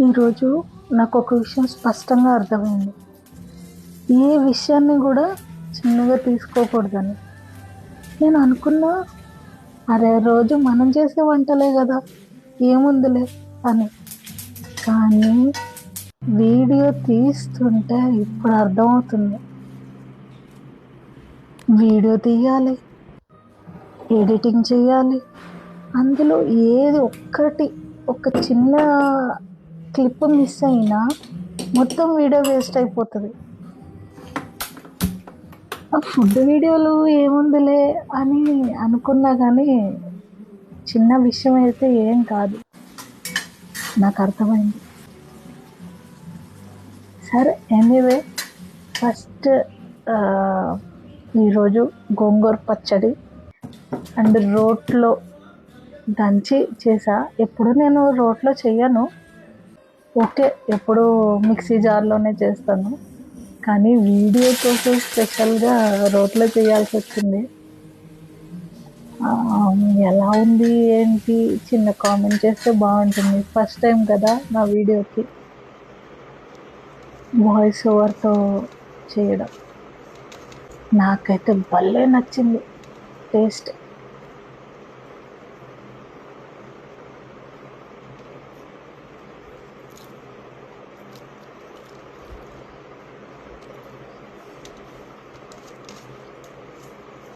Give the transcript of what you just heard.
ఈరోజు నాకు ఒక విషయం స్పష్టంగా అర్థమైంది. ఏ విషయాన్ని కూడా చిన్నగా తీసుకోకూడదని. నేను అనుకున్నా, అరే రోజు మనం చేసే వంటలే కదా, ఏముందిలే అని. కానీ వీడియో తీస్తుంటే ఇప్పుడు అర్థమవుతుంది. వీడియో తీయాలి, ఎడిటింగ్ చేయాలి, అందులో ఏది ఒక చిన్న క్లిప్ మిస్ అయినా మొత్తం వీడియో వేస్ట్ అయిపోతుంది. ఆ ఫుడ్ వీడియోలు ఏముందిలే అని అనుకున్నా కానీ చిన్న విషయం అయితే ఏం కాదు, నాకు అర్థమైంది. సరే, ఎనీవే, ఫస్ట్ ఈరోజు గోంగూర పచ్చడి అండ్ రోట్లో దంచి చేసా. ఎప్పుడు నేను రోట్లో చెయ్యను, ఓకే, ఎప్పుడు మిక్సీ జార్లోనే చేస్తాను. కానీ వీడియో కోసం స్పెషల్గా రోట్లో చేయాల్సి వచ్చింది. ఎలా ఉంది ఏంటి చిన్న కామెంట్ చేస్తే బాగుంటుంది. ఫస్ట్ టైం కదా నా వీడియోకి వాయిస్ ఓవర్తో చేయడం. నాకైతే భలే నచ్చింది టేస్ట్.